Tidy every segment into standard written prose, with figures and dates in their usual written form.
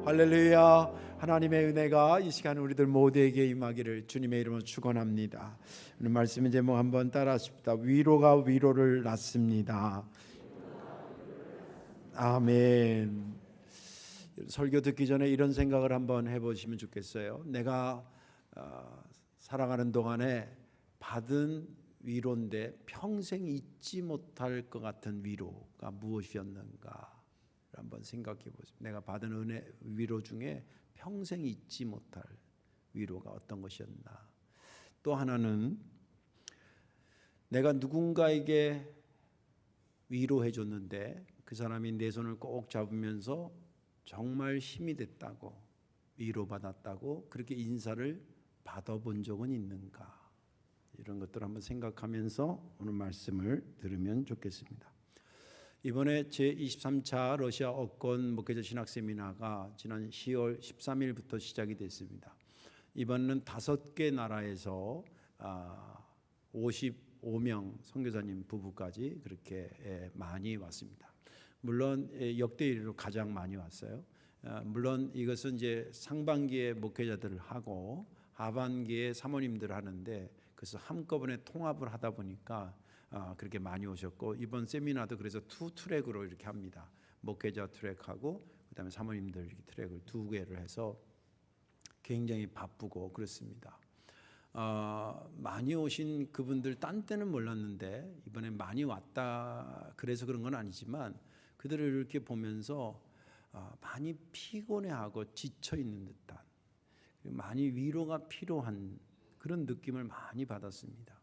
할렐루야. 하나님의 은혜가 이 시간 우리들 모두에게 임하기를 주님의 이름으로 축원합니다. 오늘 말씀의 제목 한번 따라하십시다. 위로가 위로를 낳습니다. 아멘. 설교 듣기 전에 이런 생각을 한번 해보시면 좋겠어요. 내가 살아가는 동안에 받은 위로인데 평생 잊지 못할 것 같은 위로가 무엇이었는가 한번 생각해 보세요. 내가 받은 은혜 위로 중에 평생 잊지 못할 위로가 어떤 것이었나. 또 하나는 내가 누군가에게 위로해 줬는데 그 사람이 내 손을 꼭 잡으면서 정말 힘이 됐다고, 위로받았다고 그렇게 인사를 받아본 적은 있는가. 이런 것들을 한번 생각하면서 오늘 말씀을 들으면 좋겠습니다. 이번에 제23차 러시아 억권 목회자 신학 세미나가 지난 10월 13일부터 시작이 됐습니다. 이번에는 5개 나라에서 55명 선교사님 부부까지 그렇게 많이 왔습니다. 물론 역대 1위로 가장 많이 왔어요. 물론 이것은 이제 상반기에 목회자들을 하고 하반기에 사모님들을 하는데 그래서 한꺼번에 통합을 하다 보니까 그렇게 많이 오셨고, 이번 세미나도 그래서 2트랙으로 이렇게 합니다. 목회자 트랙하고 그다음에 사모님들 이렇게 트랙을 2개를 해서 굉장히 바쁘고 그렇습니다. 많이 오신 그분들 딴 때는 몰랐는데 이번에 많이 왔다 그래서 그런 건 아니지만 그들을 이렇게 보면서 많이 피곤해하고 지쳐 있는 듯한, 많이 위로가 필요한 그런 느낌을 많이 받았습니다.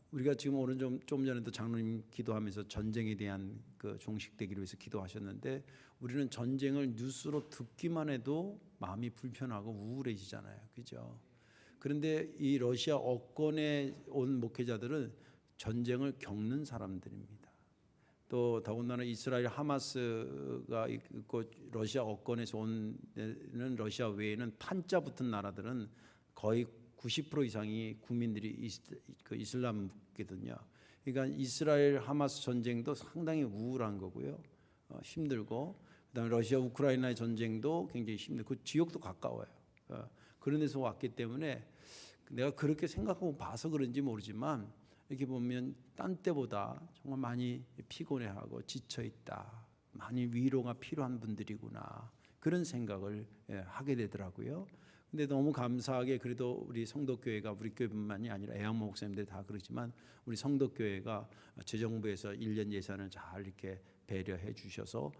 우리가 지금 오늘 좀 전에도 장로님 기도하면서 전쟁에 대한 그 종식되기를 위해서 기도하셨는데, 우리는 전쟁을 뉴스로 듣기만 해도 마음이 불편하고 우울해지잖아요, 그죠? 그런데 이 러시아 억권에 온 목회자들은 전쟁을 겪는 사람들입니다. 또 더군다나 이스라엘 하마스가 있고 러시아 억권에서 온 러시아 외에는 탄자 붙은 나라들은 거의 90% 이상이 국민들이 이슬람이거든요. 그러니까 이스라엘 하마스 전쟁도 상당히 우울한 거고요. 힘들고, 그다음에 러시아 우크라이나의 전쟁도 굉장히 힘들고, 그 지역도 가까워요. 그런 데서 왔기 때문에 내가 그렇게 생각하고 봐서 그런지 모르지만 이렇게 보면 딴 때보다 정말 많이 피곤해하고 지쳐있다, 많이 위로가 필요한 분들이구나, 그런 생각을 하게 되더라고요. 근데 너무 감사하게 그래도 우리 성도교회가, 우리 교회뿐만이 아니라 애양모 목사님들 다 그렇지만 우리 성도교회가 재정부에서 1년 예산을 잘 이렇게 배려해 주셔서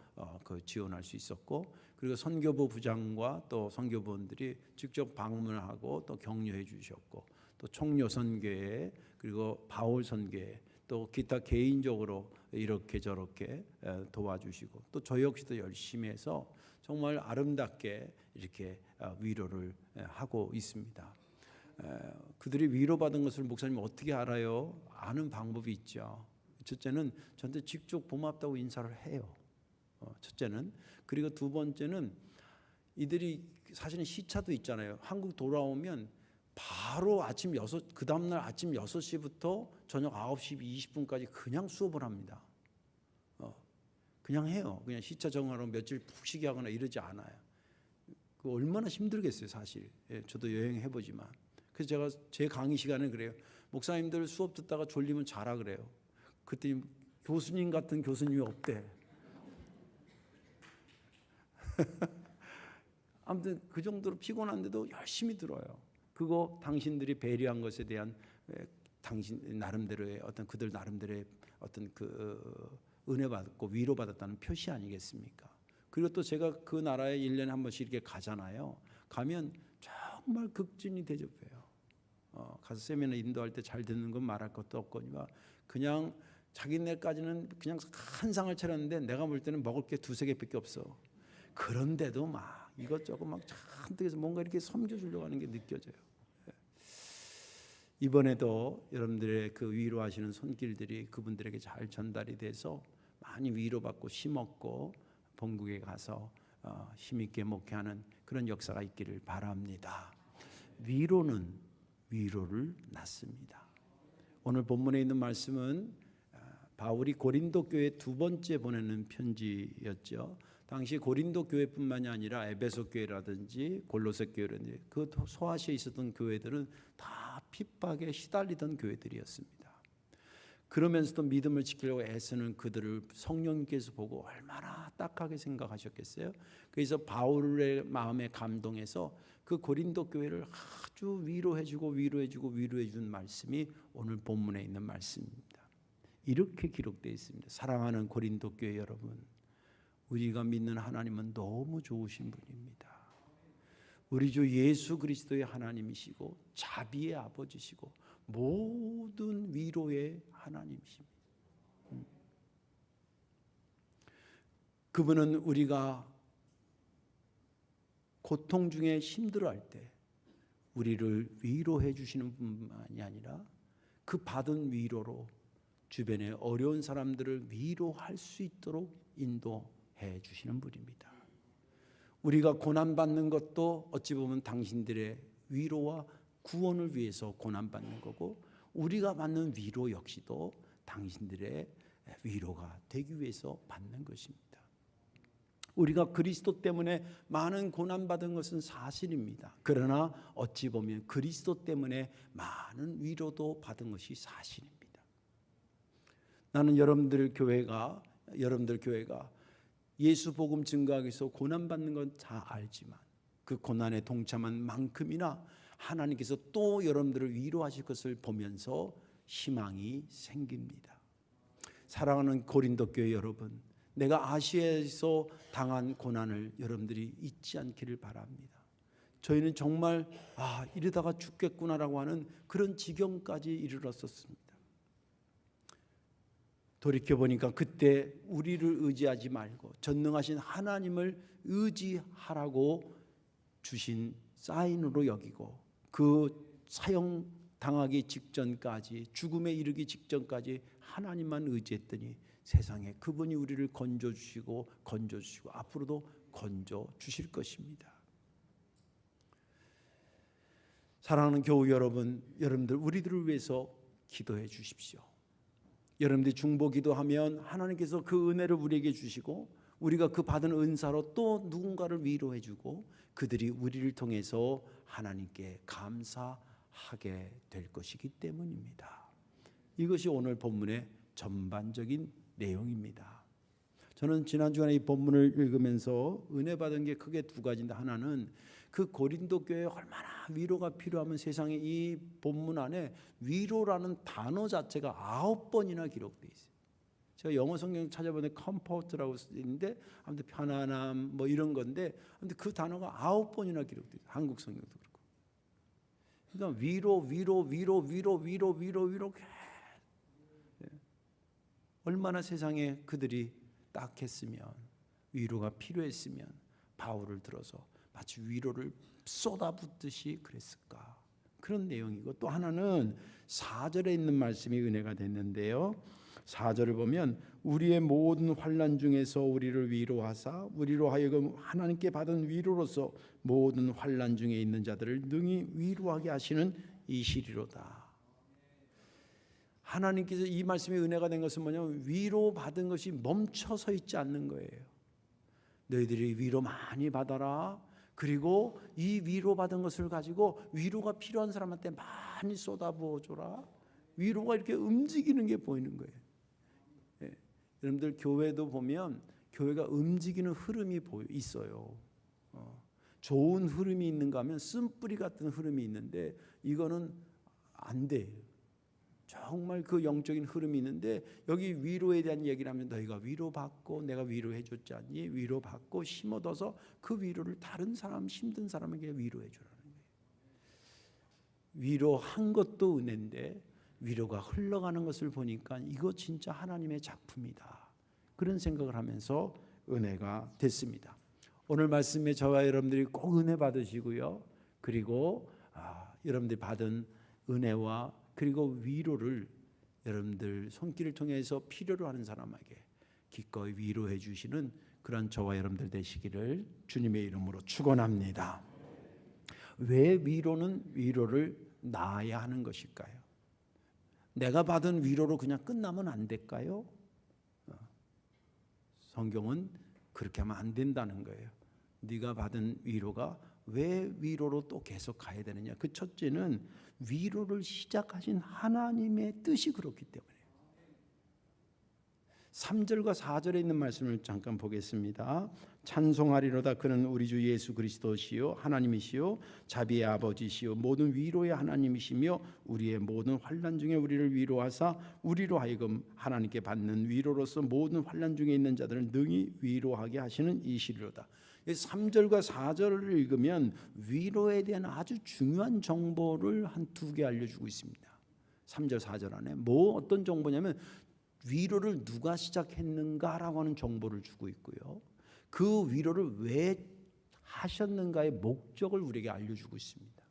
그 지원할 수 있었고, 그리고 선교부 부장과 또 선교부원들이 직접 방문하고 또 격려해 주셨고, 또 총료선교회 그리고 바울선교회 또 기타 개인적으로 이렇게 저렇게 도와주시고, 또 저 역시도 열심히 해서 정말 아름답게 이렇게 위로를 하고 있습니다. 그들이 위로받은 것을 목사님 어떻게 알아요? 아는 방법이 있죠. 첫째는 저한테 직접 고맙다고 인사를 해요. 첫째는. 그리고 두 번째는 이들이 사실은 시차도 있잖아요. 한국 돌아오면 바로 그 다음날 아침 6시부터 저녁 9시 20분까지 그냥 수업을 합니다. 그냥 해요. 그냥 시차 정하러 며칠 푹 쉬게 하거나 이러지 않아요. 그 얼마나 힘들겠어요, 사실. 저도 여행해보지만. 그래서 제가 제 강의 시간에 그래요. 목사님들 수업 듣다가 졸리면 자라 그래요. 그때 교수님 같은 교수님이 없대. 아무튼 그 정도로 피곤한데도 열심히 들어요. 그거 당신들이 배려한 것에 대한 당신 나름대로의 어떤 그들 나름대로의 어떤 그 은혜 받고 위로 받았다는 표시 아니겠습니까? 그리고 또 제가 그 나라에 1년에 한 번씩 이렇게 가잖아요. 가면 정말 극진히 대접해요. 가서 세미나 인도할 때 잘 듣는 건 말할 것도 없거니와 그냥 자기네까지는 그냥 한 상을 차렸는데 내가 볼 때는 먹을 게 2-3개밖에 없어. 그런데도 막 이것저것 막 잔뜩 해서 뭔가 이렇게 섬겨주려고 하는 게 느껴져요. 이번에도 여러분들의 그 위로하시는 손길들이 그분들에게 잘 전달이 돼서 많이 위로받고 힘없고 본국에 가서 힘있게 목회하는 그런 역사가 있기를 바랍니다. 위로는 위로를 낳습니다. 오늘 본문에 있는 말씀은 바울이 고린도 교회 2번째 보내는 편지였죠. 당시 고린도 교회뿐만이 아니라 에베소 교회라든지 골로새 교회라든지 그 소아시아에 있었던 교회들은 다 핍박에 시달리던 교회들이었습니다. 그러면서도 믿음을 지키려고 애쓰는 그들을 성령님께서 보고 얼마나 딱하게 생각하셨겠어요? 그래서 바울의 마음에 감동해서 그 고린도 교회를 아주 위로해 준 말씀이 오늘 본문에 있는 말씀입니다. 이렇게 기록되어 있습니다. 사랑하는 고린도 교회 여러분, 우리가 믿는 하나님은 너무 좋으신 분입니다. 우리 주 예수 그리스도의 하나님이시고 자비의 아버지시고 모든 위로의 하나님이십니다. 그분은 우리가 고통 중에 힘들어할 때 우리를 위로해 주시는 분만이 아니라 그 받은 위로로 주변의 어려운 사람들을 위로할 수 있도록 인도해 주시는 분입니다. 우리가 고난받는 것도 어찌 보면 당신들의 위로와 구원을 위해서 고난받는 거고, 우리가 받는 위로 역시도 당신들의 위로가 되기 위해서 받는 것입니다. 우리가 그리스도 때문에 많은 고난받은 것은 사실입니다. 그러나 어찌 보면 그리스도 때문에 많은 위로도 받은 것이 사실입니다. 나는 여러분들 교회가 예수 복음 증거하기 위해서 고난받는 건 다 알지만 그 고난에 동참한 만큼이나 하나님께서 또 여러분들을 위로하실 것을 보면서 희망이 생깁니다. 사랑하는 고린도 교회 여러분, 내가 아시아에서 당한 고난을 여러분들이 잊지 않기를 바랍니다. 저희는 정말 이러다가 죽겠구나라고 하는 그런 지경까지 이르렀었습니다. 돌이켜보니까 그때 우리를 의지하지 말고 전능하신 하나님을 의지하라고 주신 사인으로 여기고, 그 사형당하기 직전까지, 죽음에 이르기 직전까지 하나님만 의지했더니 세상에 그분이 우리를 건져주시고 앞으로도 건져주실 것입니다. 사랑하는 교우 여러분, 여러분들 우리들을 위해서 기도해 주십시오. 여러분들이 중보 기도하면 하나님께서 그 은혜를 우리에게 주시고 우리가 그 받은 은사로 또 누군가를 위로해 주고 그들이 우리를 통해서 하나님께 감사하게 될 것이기 때문입니다. 이것이 오늘 본문의 전반적인 내용입니다. 저는 지난 주간에 이 본문을 읽으면서 은혜 받은 게 크게 두 가지인데, 하나는 그 고린도 교회에 얼마나 위로가 필요하면 세상에 이 본문 안에 위로라는 단어 자체가 9번이나 기록되어 있어요. 제가 영어 성경 찾아보는데 comfort라고 쓰는데 아무튼 편안함 뭐 이런 건데, 근데 그 단어가 9번이나 기록되어 있어요. 한국 성경도 그렇고. 그러니까 위로 얼마나 세상에 그들이 딱했으면, 위로가 필요했으면 바울을 들어서 마치 위로를 쏟아붓듯이 그랬을까, 그런 내용이고, 또 하나는 4절에 있는 말씀이 은혜가 됐는데요. 4절을 보면 우리의 모든 환난 중에서 우리를 위로하사 우리로 하여금 하나님께 받은 위로로서 모든 환난 중에 있는 자들을 능히 위로하게 하시는 이시리로다. 하나님께서 이 말씀이 은혜가 된 것은 뭐냐면 위로받은 것이 멈춰서 있지 않는 거예요. 너희들이 위로 많이 받아라. 그리고 이 위로받은 것을 가지고 위로가 필요한 사람한테 많이 쏟아부어줘라. 위로가 이렇게 움직이는 게 보이는 거예요. 여러분들 교회도 보면 교회가 움직이는 흐름이 있어요. 좋은 흐름이 있는가 하면 쓴뿌리 같은 흐름이 있는데, 이거는 안 돼요. 정말 그 영적인 흐름이 있는데, 여기 위로에 대한 얘기를 하면 너희가 위로받고 내가 위로해 줬지 않니? 위로받고 힘 얻어서 그 위로를 다른 사람, 힘든 사람에게 위로해 주라는 거예요. 위로한 것도 은혜인데 위로가 흘러가는 것을 보니까 이거 진짜 하나님의 작품이다, 그런 생각을 하면서 은혜가 됐습니다. 오늘 말씀에 저와 여러분들이 꼭 은혜 받으시고요. 그리고 여러분들이 받은 은혜와 그리고 위로를 여러분들 손길을 통해서 필요로 하는 사람에게 기꺼이 위로해 주시는 그런 저와 여러분들 되시기를 주님의 이름으로 축원합니다. 왜 위로를 낳아야 하는 것일까요? 내가 받은 위로로 그냥 끝나면 안 될까요? 성경은 그렇게 하면 안 된다는 거예요. 네가 받은 위로가 왜 위로로 또 계속 가야 되느냐. 그 첫째는 위로를 시작하신 하나님의 뜻이 그렇기 때문에. 3절과 4절에 있는 말씀을 잠깐 보겠습니다. 찬송하리로다 그는 우리 주 예수 그리스도시요 하나님이시요 자비의 아버지시요 모든 위로의 하나님이시며 우리의 모든 환난 중에 우리를 위로하사 우리로 하여금 하나님께 받는 위로로서 모든 환난 중에 있는 자들을 능히 위로하게 하시는 이시리로다. 3절과 4절을 읽으면 위로에 대한 아주 중요한 정보를 한 두 개 알려주고 있습니다. 3절 4절 안에 어떤 정보냐면 위로를 누가 시작했는가라고 하는 정보를 주고 있고요. 그 위로를 왜 하셨는가의 목적을 우리에게 알려주고 있습니다.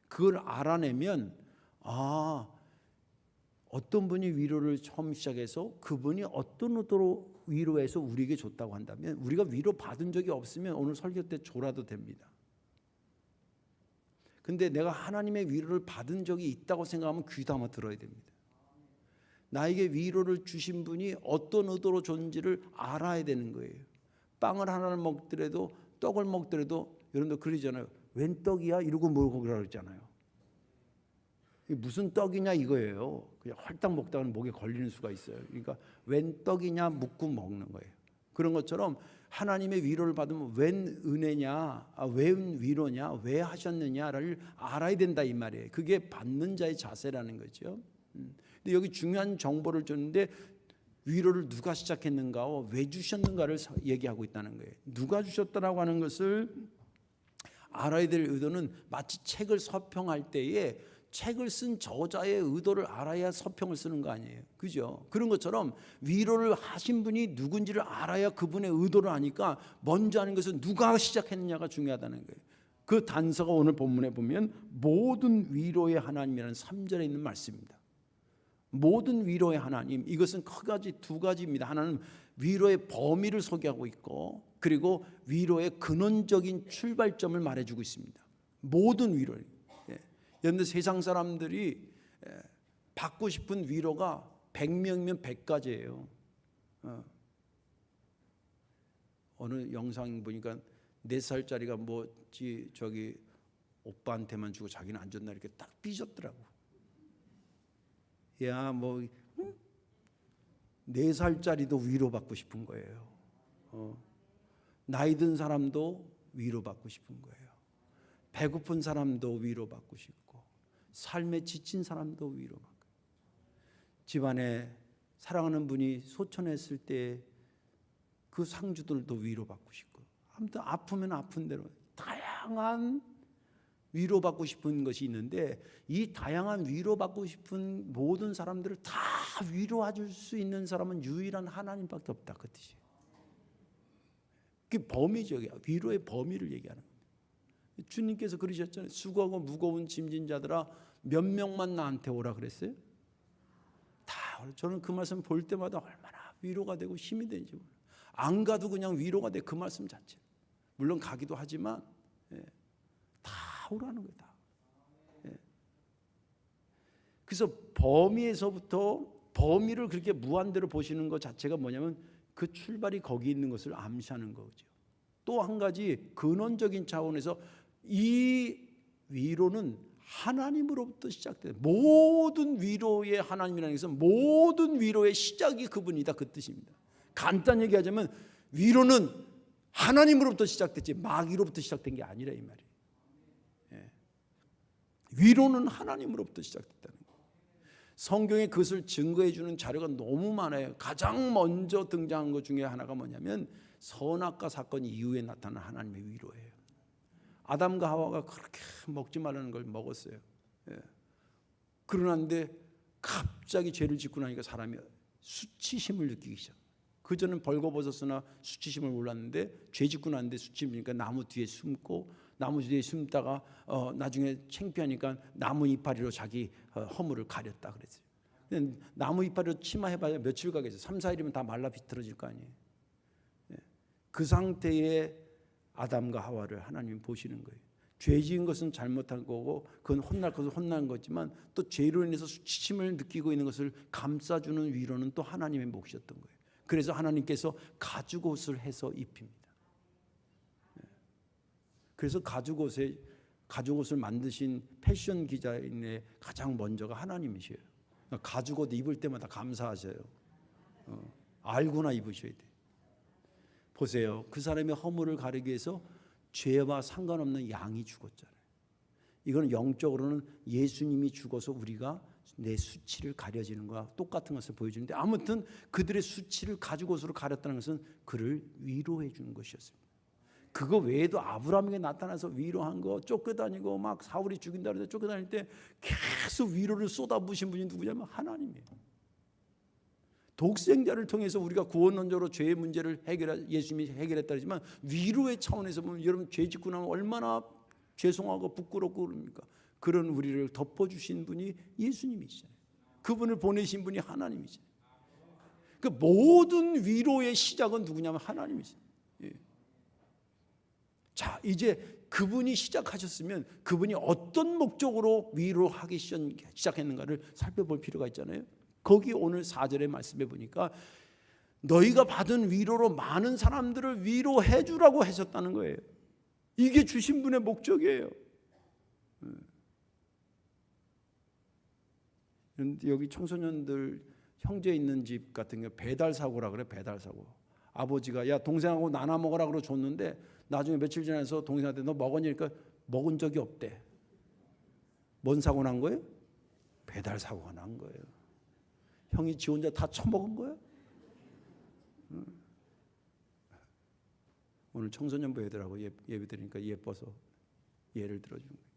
그걸 알아내면 어떤 분이 위로를 처음 시작해서 그분이 어떤 의도로 위로해서 우리에게 줬다고 한다면 우리가 위로 받은 적이 없으면 오늘 설교 때 졸아도 됩니다. 근데 내가 하나님의 위로를 받은 적이 있다고 생각하면 귀 담아 들어야 됩니다. 나에게 위로를 주신 분이 어떤 의도로 줬는지를 알아야 되는 거예요. 빵을 하나를 먹더라도 떡을 먹더라도 여러분들 그러잖아요. 웬 떡이야? 이러고 먹으라고 그러잖아요. 이게 무슨 떡이냐 이거예요. 그냥 헐떡 먹다가는 목에 걸리는 수가 있어요. 그러니까 웬 떡이냐 묻고 먹는 거예요. 그런 것처럼 하나님의 위로를 받으면 웬 은혜냐, 웬 위로냐, 왜 하셨느냐를 알아야 된다 이 말이에요. 그게 받는 자의 자세라는 거죠. 근데 여기 중요한 정보를 줬는데 위로를 누가 시작했는가와 왜 주셨는가를 얘기하고 있다는 거예요. 누가 주셨다라고 하는 것을 알아야 될 의도는 마치 책을 서평할 때에 책을 쓴 저자의 의도를 알아야 서평을 쓰는 거 아니에요. 그죠? 그런 것처럼 위로를 하신 분이 누군지를 알아야 그분의 의도를 아니까 먼저 하는 것은 누가 시작했느냐가 중요하다는 거예요. 그 단서가 오늘 본문에 보면 모든 위로의 하나님이라는 3절에 있는 말씀입니다. 모든 위로의 하나님, 이것은 크게 두 가지입니다. 하나는 위로의 범위를 소개하고 있고 그리고 위로의 근원적인 출발점을 말해주고 있습니다. 모든 위로. 그런데 세상 사람들이 받고 싶은 위로가 100명이면 100가지예요. 어느 영상 보니까 4살짜리가 저기 오빠한테만 주고 자기는 안 줬나 이렇게 딱 삐졌더라고. 야, 4살짜리도 위로받고 싶은 거예요. 나이 든 사람도 위로받고 싶은 거예요. 배고픈 사람도 위로받고 싶고 삶에 지친 사람도 위로받고 집안에 사랑하는 분이 소천했을 때 그 상주들도 위로받고 싶고 아무튼 아프면 아픈 대로 다양한 위로받고 싶은 것이 있는데 이 다양한 위로받고 싶은 모든 사람들을 다 위로해 수 있는 사람은 유일한 하나님밖에 없다 그 뜻이에요. 그게 범위적이야. 위로의 범위를 얘기하는 겁니다. 주님께서 그러셨잖아요. 수고하고 무거운 짐진 자들아 몇 명만 나한테 오라 그랬어요? 다. 저는 그 말씀 볼 때마다 얼마나 위로가 되고 힘이 되는지 몰라요. 안 가도 그냥 위로가 돼 그 말씀 자체. 물론 가기도 하지만 다 오라는 거다. 그래서 범위에서부터 범위를 그렇게 무한대로 보시는 것 자체가 뭐냐면 그 출발이 거기 있는 것을 암시하는 거죠. 또 한 가지 근원적인 차원에서 이 위로는 하나님으로부터 시작돼요. 모든 위로의 하나님이라는 것은 모든 위로의 시작이 그분이다 그 뜻입니다. 간단히 얘기하자면 위로는 하나님으로부터 시작됐지 마귀로부터 시작된 게 아니라 이 말이에요. 위로는 하나님으로부터 시작됐다는 거예요. 성경에 그것을 증거해 주는 자료가 너무 많아요. 가장 먼저 등장한 것 중에 하나가 뭐냐면 선악과 사건 이후에 나타난 하나님의 위로예요. 아담과 하와가 그렇게 먹지 말라는 걸 먹었어요. 그러는데 갑자기 죄를 짓고 나니까 사람이 수치심을 느끼기 시작해요. 그전엔 벌거벗었으나 수치심을 몰랐는데 죄 짓고 났는데 수치심이니까 나무 뒤에 숨고 나무 뒤에 숨다가 나중에 창피하니까 나무 이파리로 자기 허물을 가렸다 그랬어요. 근데 나무 이파리로 치마해봐야 며칠 가겠어요. 3, 4일이면 다 말라 비틀어질 거 아니에요. 그 상태의 아담과 하와를 하나님이 보시는 거예요. 죄 지은 것은 잘못한 거고 그건 혼날 것은 혼난 거지만 또 죄로 인해서 수치심을 느끼고 있는 것을 감싸주는 위로는 또 하나님의 몫이었던 거예요. 그래서 하나님께서 가죽옷을 해서 입힙니다. 그래서 가죽옷을 만드신 패션 기자인의 가장 먼저가 하나님이셔요. 가죽옷 입을 때마다 감사하셔요. 알고나 입으셔야 돼요. 보세요. 그 사람의 허물을 가리기 위해서 죄와 상관없는 양이 죽었잖아요. 이건 영적으로는 예수님이 죽어서 우리가 내 수치를 가려지는 거와 똑같은 것을 보여주는데, 아무튼 그들의 수치를 가죽옷으로 가렸다는 것은 그를 위로해 주는 것이었습니다. 그거 외에도 아브라함에게 나타나서 위로한 거, 쫓겨다니고 막 사울이 죽인다 그래서 쫓겨다닐 때 계속 위로를 쏟아부으신 분이 누구냐면 하나님이에요. 독생자를 통해서 우리가 구원론적으로 죄의 문제를 예수님이 해결했다 그러지만, 위로의 차원에서 보면 여러분 죄 짓고 나면 얼마나 죄송하고 부끄럽고 그럽니까? 그런 우리를 덮어주신 분이 예수님이시잖아요. 그분을 보내신 분이 하나님이잖아요. 그 모든 위로의 시작은 누구냐면 하나님이잖아요. 예. 자, 이제 그분이 시작하셨으면 그분이 어떤 목적으로 위로하기 시작했는가를 살펴볼 필요가 있잖아요. 거기 오늘 4절의 말씀에 보니까 너희가 받은 위로로 많은 사람들을 위로해 주라고 하셨다는 거예요. 이게 주신 분의 목적이에요. 여기 청소년들 형제 있는 집 같은 게 배달 사고라 그래. 배달 사고. 아버지가 야 동생하고 나눠 먹으라 그러고 줬는데 나중에 며칠 지나서 동생한테 너 먹었냐니까 먹은 적이 없대. 뭔 사고 난 거예요? 배달 사고가 난 거예요. 형이 지 혼자 다 처먹은 거야? 오늘 청소년부 애들하고 예배 드리니까 예뻐서 예를 들어주는 거예요.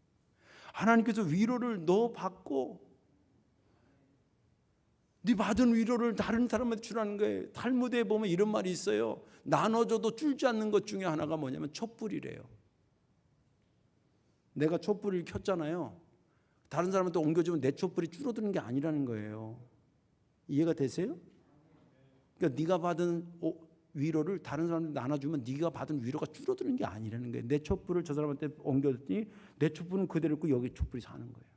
하나님께서 위로를 너 받고 네 받은 위로를 다른 사람한테 주라는 거예요. 탈무드에 보면 이런 말이 있어요. 나눠줘도 줄지 않는 것 중에 하나가 뭐냐면 촛불이래요. 내가 촛불을 켰잖아요. 다른 사람한테 옮겨주면 내 촛불이 줄어드는 게 아니라는 거예요. 이해가 되세요? 그러니까 네가 받은 위로를 다른 사람한테 나눠주면 네가 받은 위로가 줄어드는 게 아니라는 거예요. 내 촛불을 저 사람한테 옮겼더니 내 촛불은 그대로 있고 여기 촛불이 사는 거예요.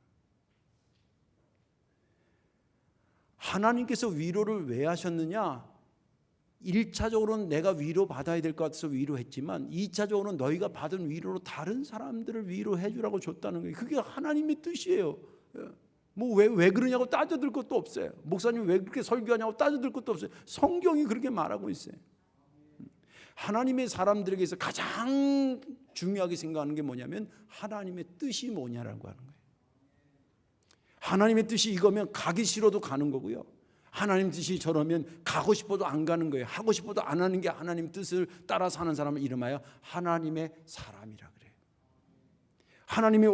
하나님께서 위로를 왜 하셨느냐? 1차적으로는 내가 위로받아야 될 것 같아서 위로했지만 2차적으로는 너희가 받은 위로로 다른 사람들을 위로해 주라고 줬다는 거예요. 그게 하나님의 뜻이에요. 뭐 왜 그러냐고 따져들 것도 없어요. 목사님 왜 그렇게 설교하냐고 따져들 것도 없어요. 성경이 그렇게 말하고 있어요. 하나님의 사람들에게서 가장 중요하게 생각하는 게 뭐냐면 하나님의 뜻이 뭐냐라고 하는 거예요. 하나님의 뜻이 이거면 가기 싫어도 가는 거고요. 하나님 뜻이 저러면 가고 싶어도 안 가는 거예요. 하고 싶어도 안 하는 게 하나님 뜻을 따라 사는 사람을 이름하여 하나님의 사람이라 그래요. 하나님의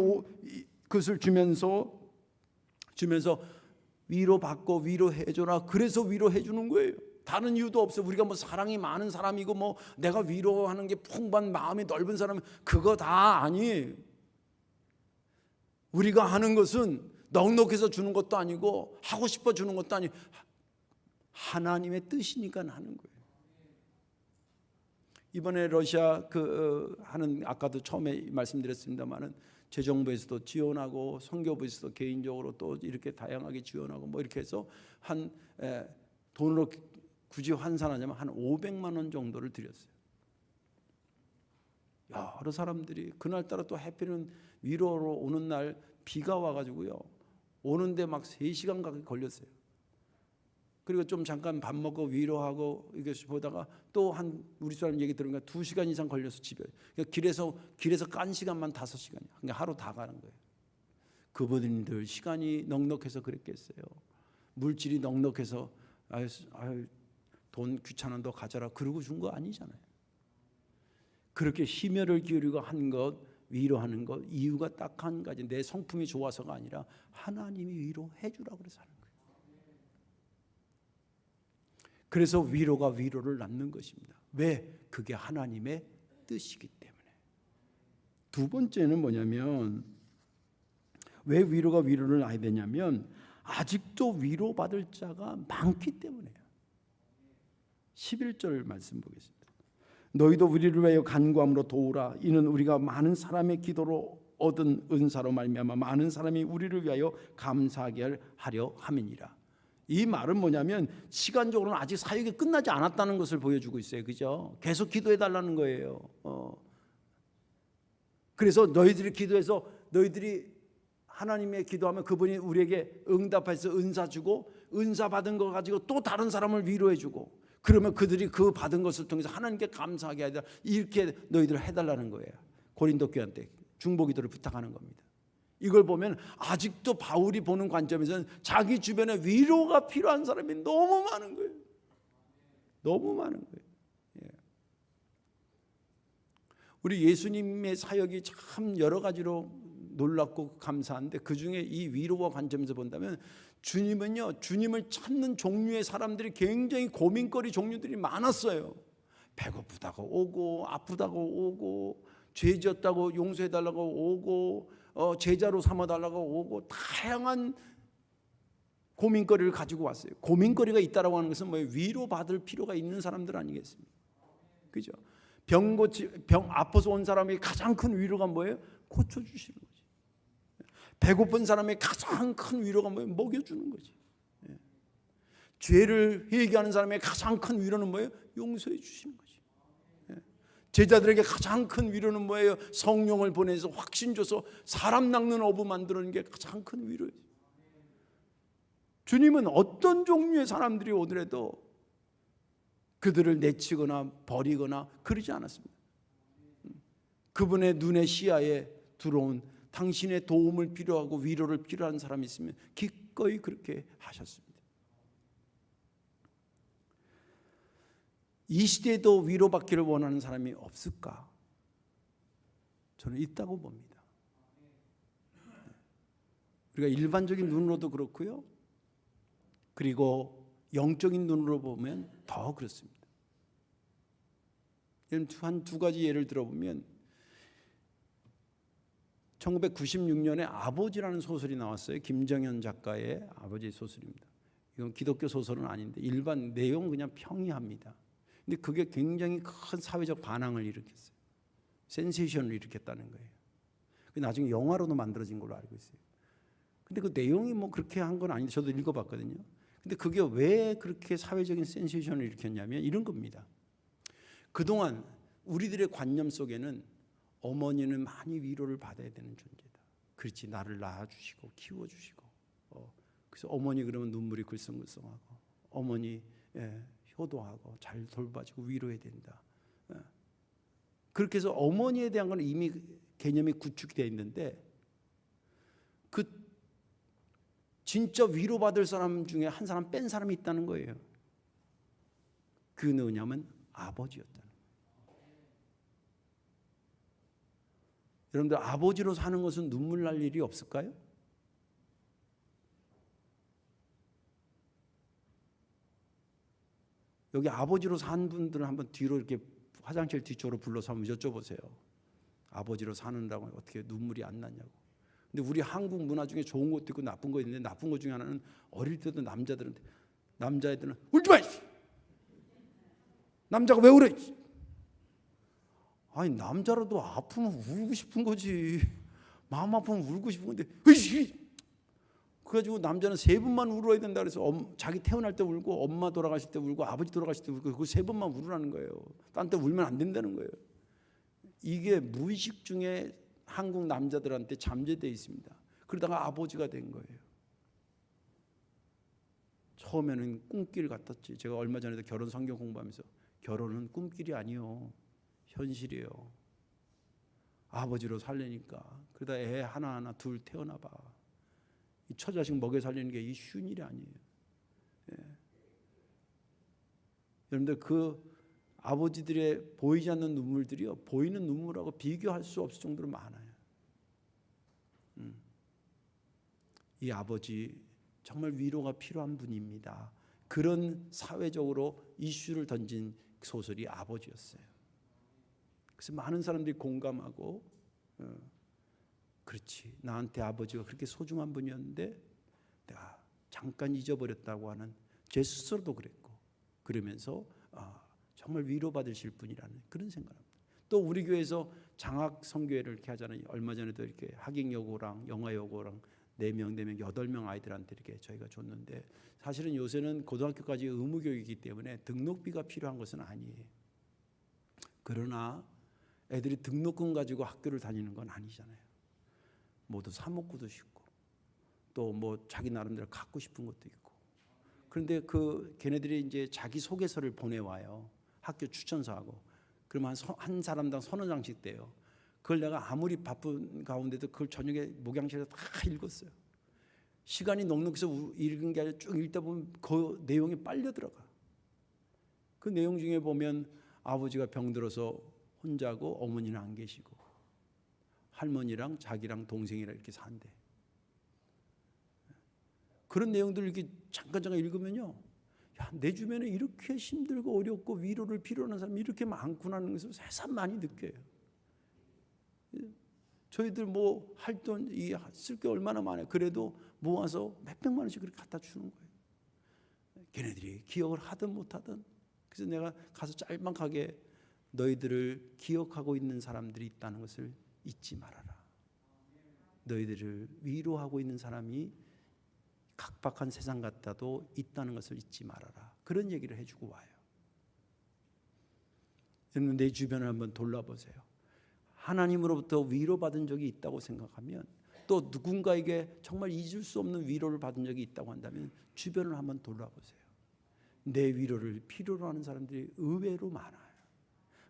그것을 주면서 위로받고 위로해줘라. 그래서 위로해주는 거예요. 다른 이유도 없어요. 우리가 뭐 사랑이 많은 사람이고 뭐 내가 위로하는 게 풍부한 마음이 넓은 사람, 그거 다 아니에요. 우리가 하는 것은 넉넉해서 주는 것도 아니고 하고 싶어 주는 것도 아니고 하나님의 뜻이니까 하는 거예요. 이번에 러시아 하는, 아까도 처음에 말씀드렸습니다만은 재정부에서도 지원하고 선교부에서도 개인적으로 또 이렇게 다양하게 지원하고 뭐 이렇게 해서 돈으로 굳이 환산하자면 한 500만 원 정도를 드렸어요. 여러 사람들이 그날따라 또 해피는 위로로 오는 날 비가 와가지고요. 오는데 막 3시간 가까이 걸렸어요. 그리고 좀 잠깐 밥 먹고 위로하고 이것을 보다가 또 우리 사람 얘기 들으니까 2시간 이상 걸려서 집에. 그러니까 길에서 깐 시간만 5시간이야. 그러니까 하루 다 가는 거예요. 그분들 시간이 넉넉해서 그랬겠어요. 물질이 넉넉해서 아유 돈 귀찮은 너 가져라 그러고 준 거 아니잖아요. 그렇게 심혈을 기울이고 한 것, 위로하는 것, 이유가 딱 한 가지. 내 성품이 좋아서가 아니라 하나님이 위로해 주라고 그래서 하는 거예요. 그래서 위로가 위로를 낳는 것입니다. 왜? 그게 하나님의 뜻이기 때문에. 두 번째는 뭐냐면 왜 위로가 위로를 낳아야 되냐면 아직도 위로받을 자가 많기 때문에요. 11절 말씀 보겠습니다. 너희도 우리를 위하여 간구함으로 도우라. 이는 우리가 많은 사람의 기도로 얻은 은사로 말미암아 많은 사람이 우리를 위하여 감사하게 하려 함이니라. 이 말은 뭐냐면 시간적으로는 아직 사역이 끝나지 않았다는 것을 보여주고 있어요. 그죠? 계속 기도해 달라는 거예요. 그래서 너희들이 기도해서 너희들이 하나님의 기도하면 그분이 우리에게 응답해서 은사 주고 은사 받은 거 가지고 또 다른 사람을 위로해 주고 그러면 그들이 그 받은 것을 통해서 하나님께 감사하게 하자. 이렇게 너희들 해달라는 거예요. 고린도 교회한테 중보기도를 부탁하는 겁니다. 이걸 보면 아직도 바울이 보는 관점에서는 자기 주변에 위로가 필요한 사람이 너무 많은 거예요. 너무 많은 거예요. 우리 예수님의 사역이 참 여러 가지로 놀랍고 감사한데 그중에 이 위로와 관점에서 본다면 주님은요, 주님을 찾는 종류의 사람들이 굉장히 고민거리 종류들이 많았어요. 배고프다고 오고 아프다고 오고 죄 지었다고 용서해달라고 오고 제자로 삼아달라고 오고 다양한 고민거리를 가지고 왔어요. 고민거리가 있다라고 하는 것은 뭐예요? 위로받을 필요가 있는 사람들 아니겠습니까? 그죠? 병 아파서 온 사람이 가장 큰 위로가 뭐예요? 고쳐주시는 거지. 배고픈 사람의 가장 큰 위로가 뭐예요? 먹여주는 거지. 죄를 회개하는 사람의 가장 큰 위로는 뭐예요? 용서해 주시는 거지. 제자들에게 가장 큰 위로는 뭐예요? 성령을 보내서 확신 줘서 사람 낚는 어부 만드는 게 가장 큰 위로예요. 주님은 어떤 종류의 사람들이 오더라도 그들을 내치거나 버리거나 그러지 않았습니다. 그분의 눈의 시야에 들어온 당신의 도움을 필요하고 위로를 필요한 사람이 있으면 기꺼이 그렇게 하셨습니다. 이 시대에도 위로받기를 원하는 사람이 없을까? 저는 있다고 봅니다. 우리가 일반적인 눈으로도 그렇고요. 그리고 영적인 눈으로 보면 더 그렇습니다. 한 두 가지 예를 들어보면 1996년에 아버지라는 소설이 나왔어요. 김정현 작가의 아버지 소설입니다. 이건 기독교 소설은 아닌데 일반 내용 그냥 평이합니다. 근데 그게 굉장히 큰 사회적 반항을 일으켰어요. 센세이션을 일으켰다는 거예요. 나중에 영화로도 만들어진 걸로 알고 있어요. 근데 그 내용이 뭐 그렇게 한 건 아닌데 저도 읽어봤거든요. 근데 그게 왜 그렇게 사회적인 센세이션을 일으켰냐면 이런 겁니다. 그동안 우리들의 관념 속에는 어머니는 많이 위로를 받아야 되는 존재다. 그렇지, 나를 낳아주시고 키워주시고 그래서 어머니 그러면 눈물이 글썽글썽하고 어머니 효도하고 잘 돌봐주고 위로해야 된다. 그렇게 해서 어머니에 대한 건 이미 개념이 구축되어 있는데 그 진짜 위로받을 사람 중에 한 사람 뺀 사람이 있다는 거예요. 그 누구냐면 아버지였다는 거예요. 여러분들 아버지로 사는 것은 눈물 날 일이 없을까요? 여기 아버지로 산 분들은 한번 뒤로 이렇게 화장실 뒤쪽으로 불러서 한번 여쭤보세요. 아버지로 사는다고 어떻게 눈물이 안 나냐고. 근데 우리 한국 문화 중에 좋은 것도 있고 나쁜 거 있는데 나쁜 것 중에 하나는 어릴 때도 남자애들은 울지 마! 남자가 왜 울어? 아니 남자라도 아프면 울고 싶은 거지. 마음 아프면 울고 싶은 건데 그래가지고 남자는 3번만 울어야 된다 그래서 자기 태어날 때 울고 엄마 돌아가실 때 울고 아버지 돌아가실 때 울고 그 3번만 울으라는 거예요. 딴 때 울면 안 된다는 거예요. 이게 무의식 중에 한국 남자들한테 잠재되어 있습니다. 그러다가 아버지가 된 거예요. 처음에는 꿈길 같았지. 제가 얼마 전에도 결혼 성경 공부하면서 결혼은 꿈길이 아니요. 현실이에요. 아버지로 살려니까. 그러다 애 하나하나 둘 태어나봐. 이 처자식 먹여 살리는 게 이 쉬운 일이 아니에요. 여러분들 그 아버지들의 보이지 않는 눈물들이요. 보이는 눈물하고 비교할 수 없을 정도로 많아요. 이 아버지 정말 위로가 필요한 분입니다. 그런 사회적으로 이슈를 던진 소설이 아버지였어요. 그래서 많은 사람들이 공감하고 그렇지, 나한테 아버지가 그렇게 소중한 분이었는데 내가 잠깐 잊어버렸다고 하는 제 스스로도 그랬고 그러면서 정말 위로받으실 분이라는 그런 생각합니다. 또 우리 교회에서 장학 선교회를 이렇게 하잖아요. 얼마 전에도 이렇게 학익여고랑 영화여고랑 4명, 4명, 8명 아이들한테 이렇게 저희가 줬는데, 사실은 요새는 고등학교까지 의무교육이기 때문에 등록비가 필요한 것은 아니에요. 그러나 애들이 등록금 가지고 학교를 다니는 건 아니잖아요. 모두 사먹고도 싶고 또 뭐 자기 나름대로 갖고 싶은 것도 있고. 그런데 걔네들이 이제 자기 소개서를 보내와요. 학교 추천서하고. 그러면 한 사람당 1~2장씩 돼요. 그걸 내가 아무리 바쁜 가운데도 그걸 저녁에 목양실에서 다 읽었어요. 시간이 넉넉해서 읽은 게 아니라 쭉 읽다 보면 그 내용이 빨려 들어가. 그 내용 중에 보면 아버지가 병들어서 혼자고 어머니는 안 계시고 할머니랑 자기랑 동생이랑 이렇게 산대. 그런 내용들을 이렇게 잠깐 읽으면요, 야, 내 주변에 이렇게 힘들고 어렵고 위로를 필요로 하는 사람이 이렇게 많구나는 것을 새삼 많이 느껴요. 저희들 뭐 할 돈 쓸 게 얼마나 많아요. 그래도 모아서 몇백만 원씩 그렇게 갖다 주는 거예요. 걔네들이 기억을 하든 못하든. 그래서 내가 가서 짤막하게 너희들을 기억하고 있는 사람들이 있다는 것을 잊지 말아라. 너희들을 위로하고 있는 사람이 각박한 세상 같아도 있다는 것을 잊지 말아라. 그런 얘기를 해주고 와요. 여러분, 내 주변을 한번 돌아보세요. 하나님으로부터 위로받은 적이 있다고 생각하면, 또 누군가에게 정말 잊을 수 없는 위로를 받은 적이 있다고 한다면 주변을 한번 돌아보세요. 내 위로를 필요로 하는 사람들이 의외로 많아요.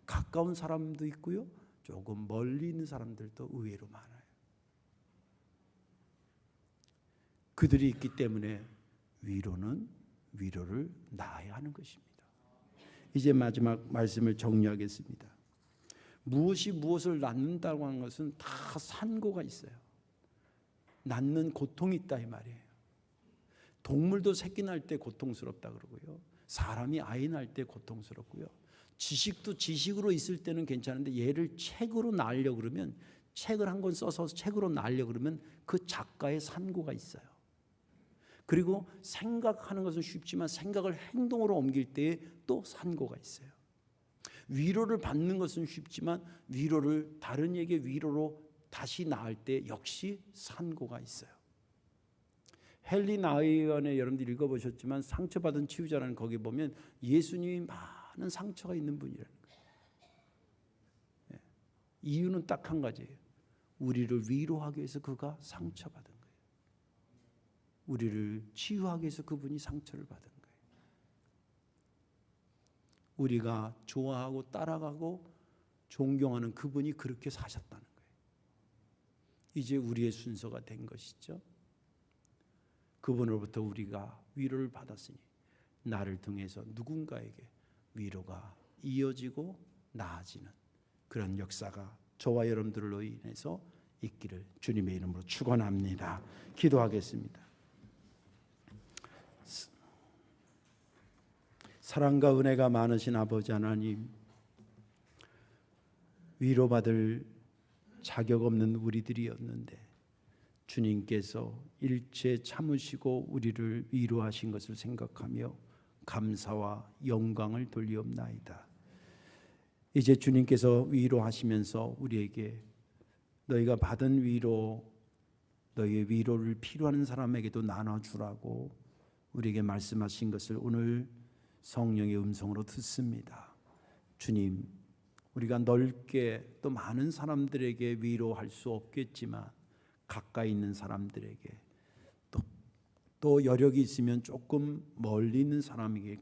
가까운 사람도 있고요, 조금 멀리 있는 사람들도 의외로 많아요. 그들이 있기 때문에 위로를 낳아야 하는 것입니다. 이제 마지막 말씀을 정리하겠습니다. 무엇이 무엇을 낳는다고 하는 것은 다 산고가 있어요. 낳는 고통이 있다 이 말이에요. 동물도 새끼 낳을 때 고통스럽다 그러고요, 사람이 아이 낳을 때 고통스럽고요, 지식도 지식으로 있을 때는 괜찮은데 얘를 책으로 낳으려고 그러면, 책을 한 권 써서 책으로 낳으려고 그러면 그 작가의 산고가 있어요. 그리고 생각하는 것은 쉽지만 생각을 행동으로 옮길 때에 또 산고가 있어요. 위로를 받는 것은 쉽지만 위로를 다른 이에게 위로로 다시 낳을 때 역시 산고가 있어요. 헨리 나우연의 여러분들 읽어보셨지만 상처받은 치유자라는 거기 보면 예수님이 많은 상처가 있는 분이라는 거예요. 이유는 딱 한 가지예요. 우리를 위로하기 위해서 그가 상처받은 거예요. 우리를 치유하기 위해서 그분이 상처를 받은 거예요. 우리가 좋아하고 따라가고 존경하는 그분이 그렇게 사셨다는 거예요. 이제 우리의 순서가 된 것이죠. 그분으로부터 우리가 위로를 받았으니 나를 통해서 누군가에게 위로가 이어지고 나아지는 그런 역사가 저와 여러분들로 인해서 있기를 주님의 이름으로 축원합니다. 기도하겠습니다. 사랑과 은혜가 많으신 아버지 하나님, 위로받을 자격 없는 우리들이었는데 주님께서 일체 참으시고 우리를 위로하신 것을 생각하며 감사와 영광을 돌리옵나이다. 이제 주님께서 위로하시면서 우리에게 너희가 받은 위로, 너희의 위로를 필요한 사람에게도 나눠주라고 우리에게 말씀하신 것을 오늘 성령의 음성으로 듣습니다. 주님, 우리가 넓게 또 많은 사람들에게 위로할 수 없겠지만 가까이 있는 사람들에게, 또 여력이 있으면 조금 멀리 있는 사람에게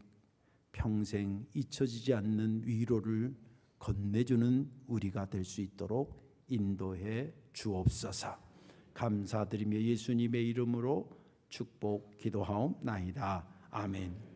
평생 잊혀지지 않는 위로를 건네주는 우리가 될 수 있도록 인도해 주옵소서. 감사드리며 예수님의 이름으로 축복 기도하옵나이다. 아멘.